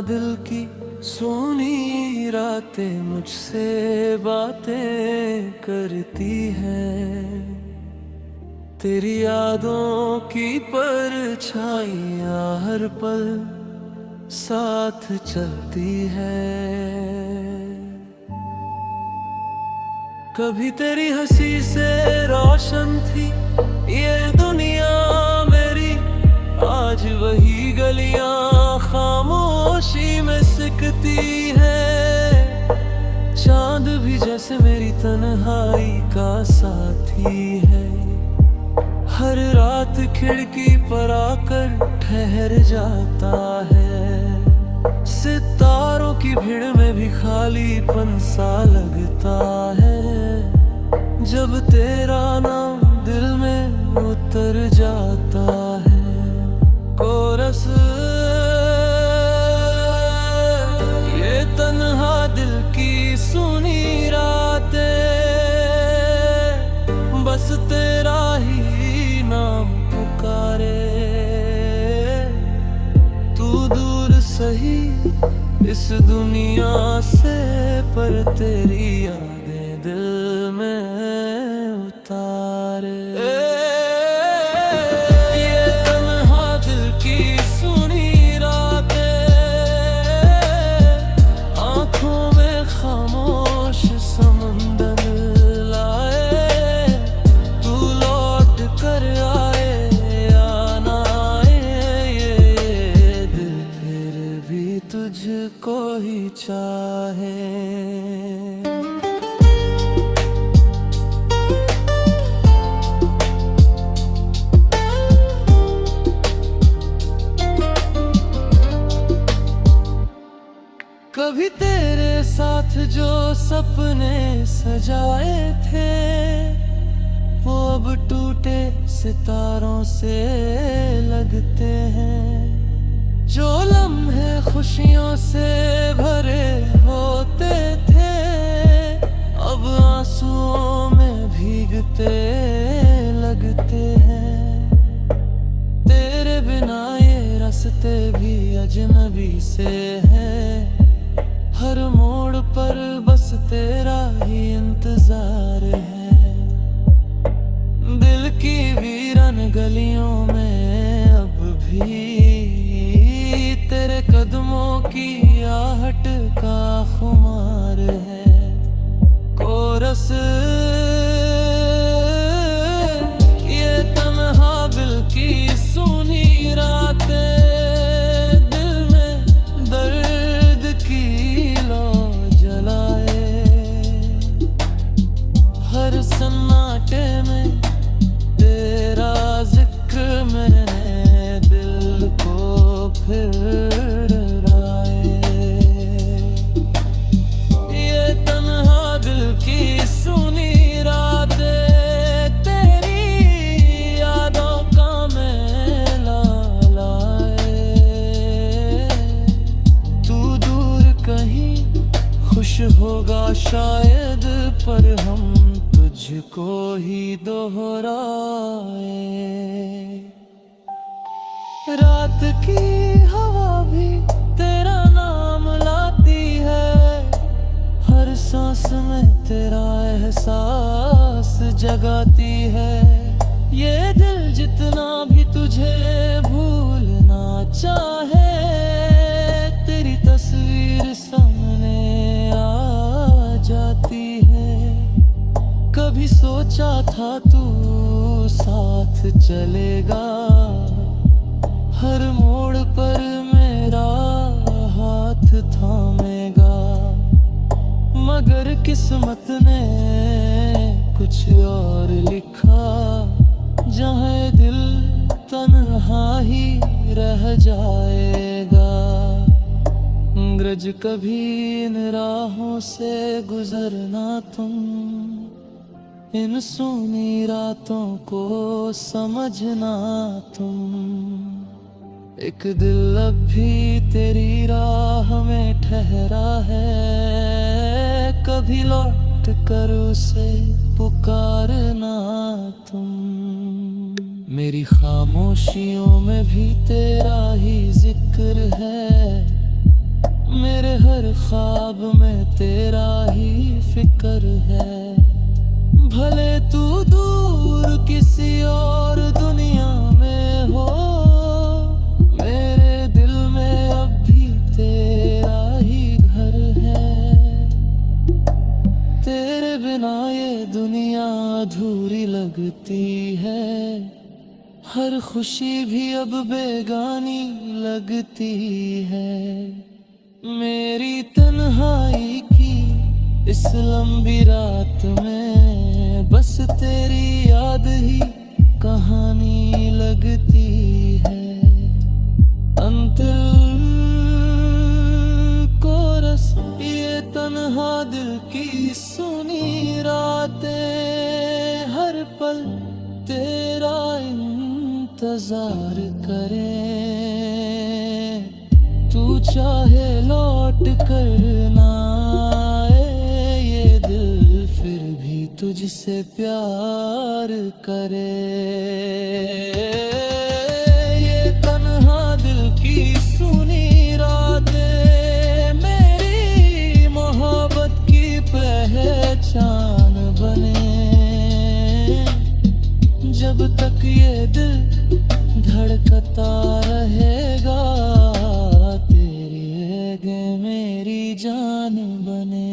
दिल की सोनी रातें मुझसे बातें करती हैं। तेरी यादों की परछाइयाँ हर पल साथ चलती है। कभी तेरी हंसी से रोशन थी ये दुनिया मेरी, आज वही गलियां खामोशी में सिकती है। चांद भी जैसे मेरी तन्हाई का साथी है, हर रात खिड़की पर आकर ठहर जाता है। सितारों की भीड़ में भी खालीपन सा लगता है, जब तेरा नाम दिल में उतर जाता है। कोरस ये तन्हा दिल की सुनी रातें, बस तेरा ही नाम पुकारे। तू दूर सही इस दुनिया से, पर तेरी यादें दिल में उतारे। ये तन्हा दिल की सुनी रातें, आंखों में खामोश समंदर लाए। तू लौट कर आए या ना आए, ये दिल फिर भी तुझको ही चाहे। कभी तेरे साथ जो सपने सजाए थे, वो अब टूटे सितारों से लगते हैं। जो लम्हे खुशियों से भरे होते थे, अब आंसुओं में भीगते लगते हैं। तेरे बिना ये रास्ते भी अजनबी से हैं, हर मोड़ पर बस तेरा ही इंतजार है। दिल की वीरान गलियों में अब भी तेरे कदमों की आहट का खुमार है। कोरस ये तन्हा दिल की सुनी रातें, सन्नाटे में तेरा जिक्र मैंने दिल को फिर डराए। ये तन्हा दिल की सुनी रातें, तेरी यादों का मेला लाए। तू दूर कहीं खुश होगा शायद, पर हम तुझको ही दोहराए। रात की हवा भी तेरा नाम लाती है, हर सांस में तेरा एहसास जगाती है। ये दिल जितना भी तुझे भूलना चाहे, तेरी तस्वीर सामने आ जाती है। कभी सोचा था तू साथ चलेगा, हर मोड़ पर मेरा हाथ थामेगा। मगर किस्मत ने कुछ और लिखा, जहाँ दिल तन्हा ही रह जाएगा। ग्रज कभी इन राहों से गुजरना तुम, इन सुनी रातों को समझना तुम। एक दिल अब भी तेरी राह में ठहरा है, कभी लौट कर उसे पुकारना तुम। मेरी खामोशियों में भी तेरा ही जिक्र है, मेरे हर ख्वाब में तेरा ही फिक्र है। भले तू दूर किसी और दुनिया में हो, मेरे दिल में अब भी तेरा ही घर है। तेरे बिना ये दुनिया अधूरी लगती है, हर खुशी भी अब बेगानी लगती है। मेरी तन्हाई की इस लंबी रात में बस तेरी याद ही कहानी लगती है। अंतिल कोरस ये तन्हा दिल की सुनी रातें, हर पल तेरा इंतजार करें। तू चाहे लौट कर ना आए, ये दिल फिर भी तुझसे प्यार करे। ये तन्हा दिल की सुनी रातें मेरी मोहब्बत की पहचान बने। जब तक ये दिल धड़कता रहेगा, तेरी आगे मेरी जान बने।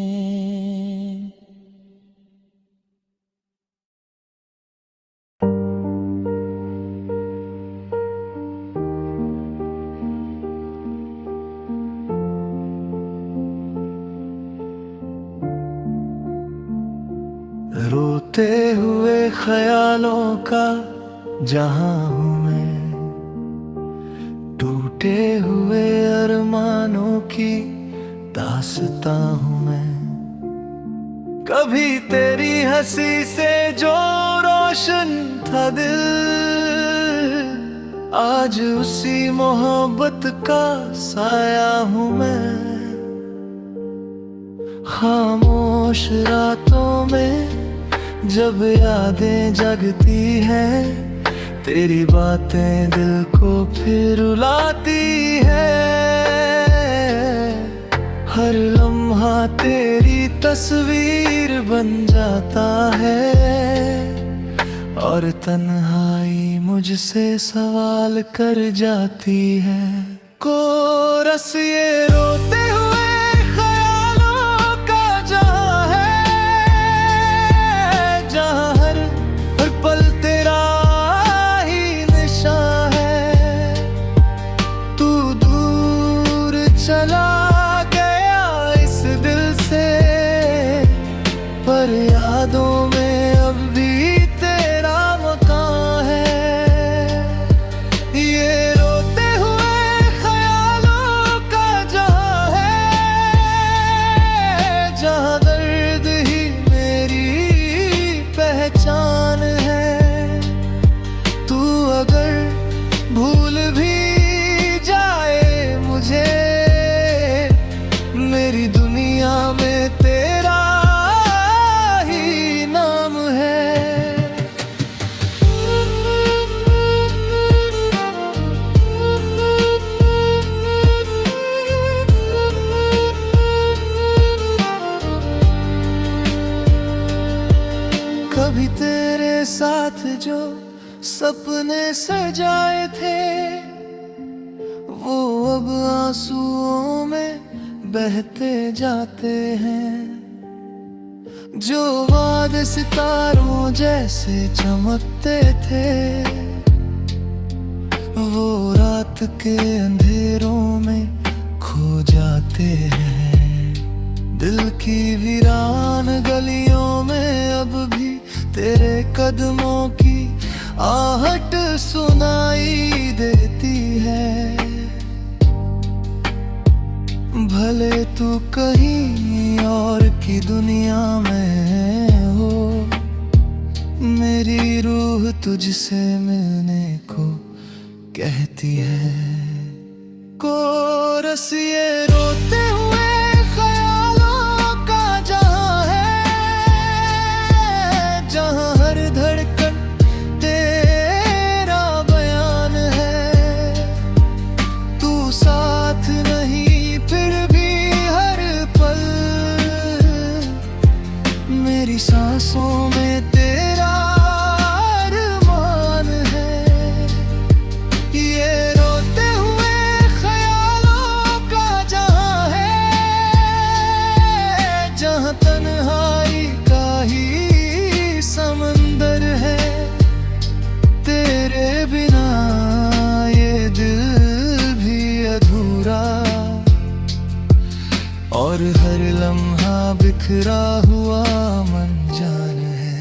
रोते हुए ख्यालों का जहां हूँ मैं, टूटे हुए अरमानों की दास्तां हूँ मैं। कभी तेरी हंसी से जो रोशन था दिल, आज उसी मोहब्बत का साया हूँ मैं। खामोश रातों में जब यादें जगती हैं, तेरी बातें दिल को फिर रुलाती है। हर लम्हा तेरी तस्वीर बन जाता है, और तन्हाई मुझसे सवाल कर जाती है। कोरस ये रोते हुए ख्यालों का जहां है, जहां हर पल तेरा ही निशान है। तू दूर चला गया इस दिल से, पर यादों में अब भी तेरा मकान है। ये रोते हुए ख्यालों का जहां है, जहां दर्द ही मेरी पहचान है। तू अगर भूल भी जाए मुझे, मेरी दुनिया में तेरा ही नाम है। कभी तेरे साथ जो सपने सजाए थे, वो अब आंसुओं में बहते जाते हैं। जो वादे सितारों जैसे चमकते थे, वो रात के अंधेरों में खो जाते हैं। दिल की वीरान गलियों में अब भी तेरे कदमों की आहट सुनाई देती है। भले तू कहीं और की दुनिया में हो, मेरी रूह तुझसे मिलने को कहती है। कोरस ये रोते हुए ख्यालों का जहां है, जहां हर धड़कन तेरा बयान है। तू साथ नहीं फिर भी मेरी सांसों में तेरा अरमान है। ये रोते हुए ख्यालों का जहां है, जहां तन्हाई का ही समंदर है। तेरे बिना ये दिल भी अधूरा, और हर लम्हा बिखरा हुआ मन जान है।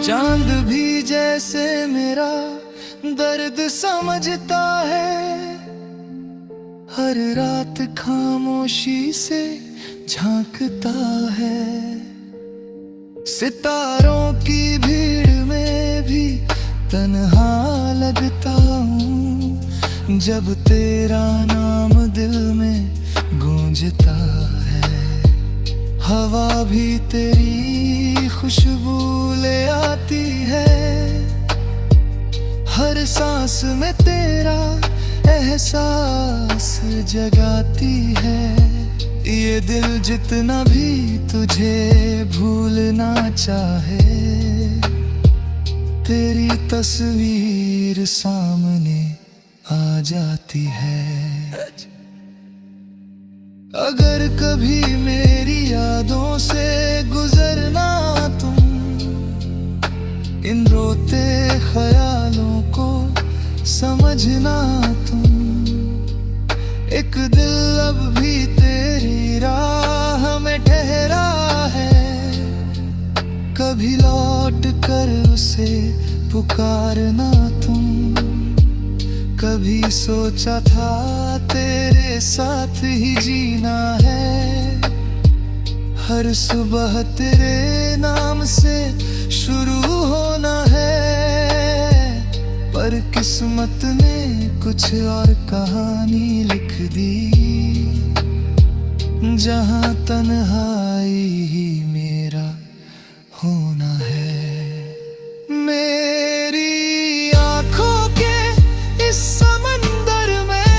चांद भी जैसे मेरा दर्द समझता है, हर रात खामोशी से झांकता है। सितारों की भीड़ में भी तन्हा लगता हूँ, जब तेरा नाम दिल में गूंजता है। हवा भी तेरी खुशबू ले आती है, हर सांस में तेरा एहसास जगाती है। ये दिल जितना भी तुझे भूलना चाहे, तेरी तस्वीर सामने आ जाती है। अगर कभी मेरी यादों से गुजरना तुम, इन रोते ख्यालों को समझना तुम। एक दिल अब भी तेरी राह में ठहरा है, कभी लौट कर उसे पुकारना तुम। कभी सोचा था तेरे साथ ही जीना है, हर सुबह तेरे नाम से शुरू होना है। पर किस्मत ने कुछ और कहानी लिख दी, जहां तन्हाई ही मेरा होना है। मेरी आंखों के इस समंदर में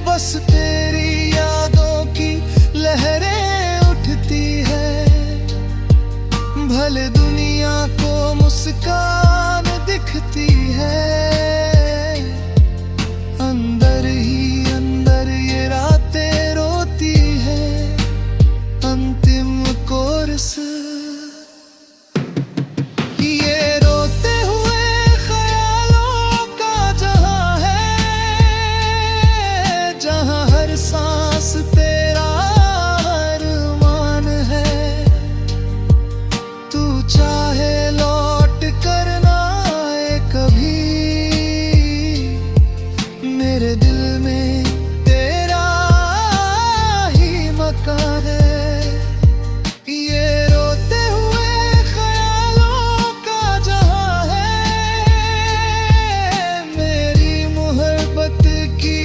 बस तेरी यादों की लहरें उठती है। भले दुनिया को मुस्कान दिखती है, अंदर ही अंदर ये रातें रोती है। अंतिम कोरस ये रोते हुए ख्यालों का जहां है, जहां हर सांस तेरा अरमान है। तू चाहे लौट करना कभी, मेरे दिल में तेरा ही मकान है। ये रोते हुए ख्यालों का जहां है, मेरी मोहब्बत की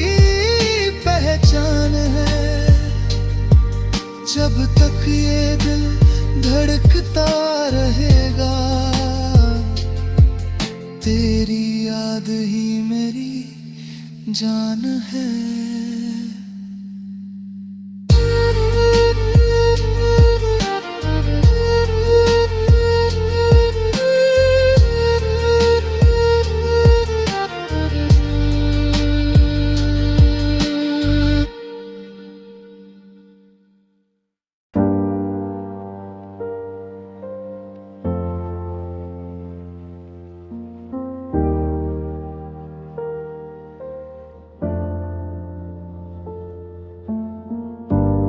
पहचान है। जब तक ये दिल धड़कता रहेगा, तेरी याद ही मेरी जान है।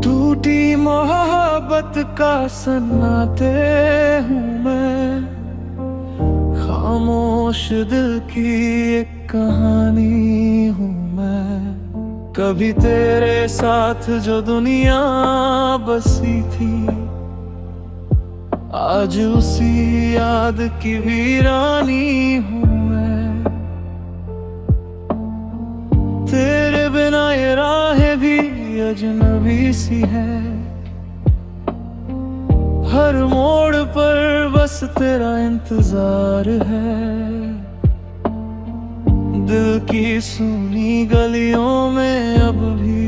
टूटी मोहब्बत का सन्नाटे हूँ मैं, खामोश दिल की एक कहानी हूँ मैं। कभी तेरे साथ जो दुनिया बसी थी, आज उसी याद की वीरानी हूँ मैं। तेरे बिना ये राहें भी अजनबी सी है, हर मोड़ पर बस तेरा इंतजार है। दिल की सूनी गलियों में अब भी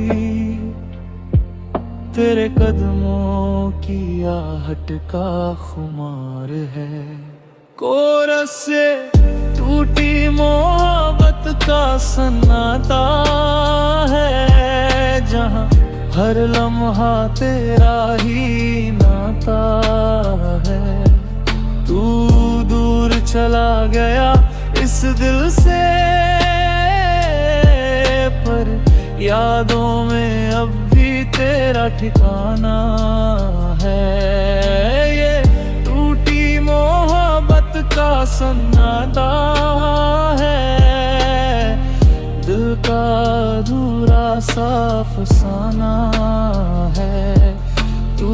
तेरे कदमों की आहट का खुमार है। कोरस से टूटी मोहब्बत का सन्नाटा है, जहाँ हर लम्हा तेरा ही नाता है। तू दूर चला गया इस दिल से, पर यादों में अब भी तेरा ठिकाना है। ये टूटी मोहब्बत का सन्नाटा है, दिल का अधूरा सा अफसाना है। तू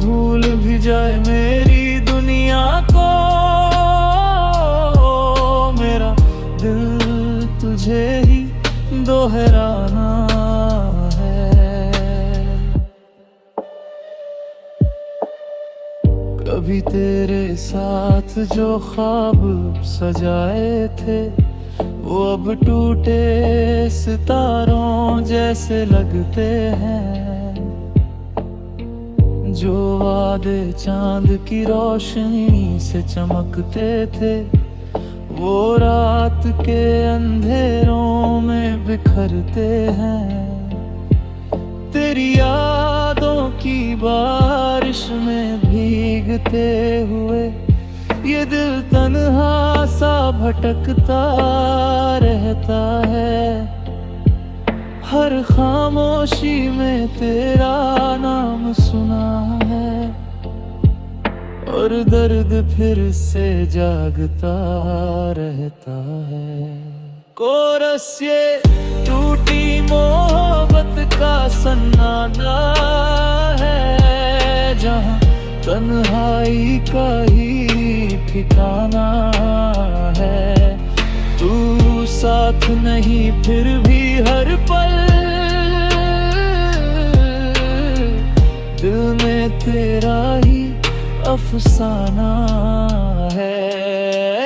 भूल भी जाए मेरी दुनिया को, मेरा दिल तुझे ही दोहराना है। कभी तेरे साथ जो ख्वाब सजाए थे, वो अब टूटे सितारों जैसे लगते हैं। जो वादे चांद की रोशनी से चमकते थे, वो रात के अंधेरों में बिखरते हैं। तेरी यादों की बारिश में भीगते हुए ये दिल तन्हा सा भटकता रहता है। हर खामोशी में तेरा नाम सुना है, और दर्द फिर से जागता रहता है। कोरस ये टूटी मोहब्बत का सन्नाटा है, जहाँ तन्हाई का ही ठिकाना है। तू साथ नहीं फिर भी हर पल दिल में तेरा ही अफसाना है।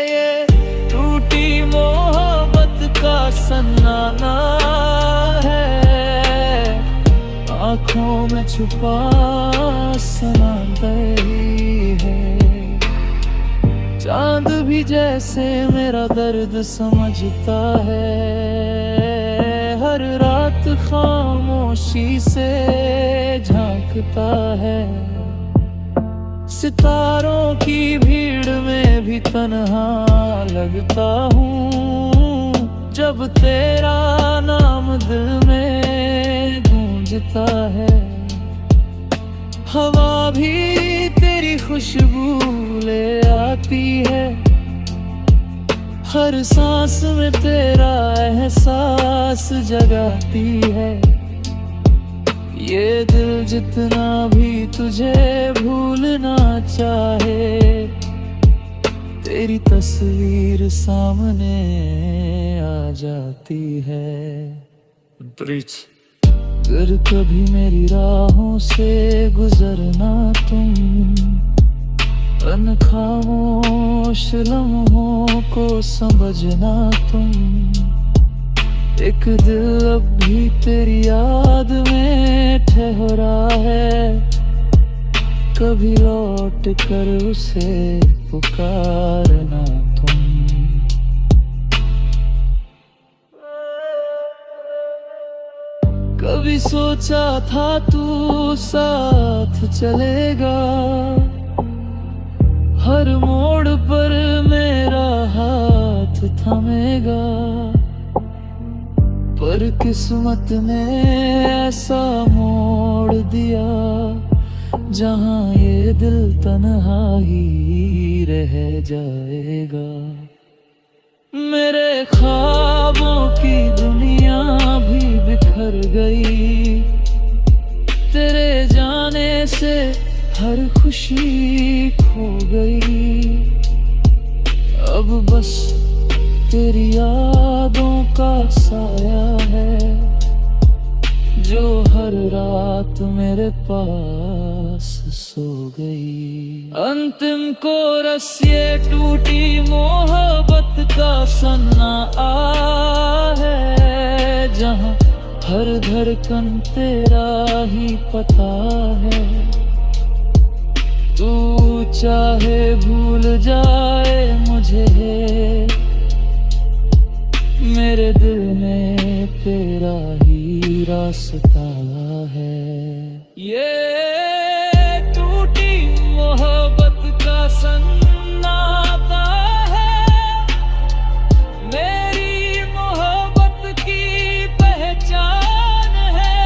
ये टूटी मोहब्बत का सन्नाटा है, आँखों में छुपा सनंदर है। चांद भी जैसे मेरा दर्द समझता है, हर रात खामोशी से झांकता है। सितारों की भीड़ में भी तन्हा लगता हूँ, जब तेरा नाम दिल में गूंजता है। हवा भी तेरी खुशबू ले आती है, हर सांस में तेरा एहसास जगाती है। ये दिल जितना भी तुझे भूलना चाहे, तेरी तस्वीर सामने आ जाती है। ब्रिज अगर कभी मेरी राहों से गुजरना तुम, अनखामोश लम्हों को समझना तुम। एक दिल अब भी तेरी याद में ठहरा है, कभी लौट कर उसे पुकारना तुम। कभी सोचा था तू साथ चलेगा, हर मोड़ पर मेरा हाथ थमेगा। पर किस्मत ने ऐसा मोड़ दिया, जहाँ ये दिल तन्हा ही रह जाएगा। मेरे ख्वाबों की दुनिया भी बिखर गई, तेरे जाने से हर खुशी खो गई। अब बस तेरी यादों का साया है, जो हर रात मेरे पास पास सो गई। अंतिम कोरस ये टूटी मोहब्बत का सन्नाटा है, जहाँ हर धड़कन तेरा ही पता है। तू चाहे भूल जाए मुझे, मेरे दिल में तेरा ही रास्ता है। ये टूटी मोहब्बत का सन्नाटा है, मेरी मोहब्बत की पहचान है।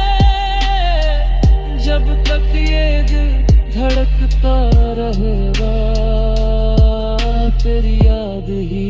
जब तक ये दिल धड़कता रहेगा, तेरी याद ही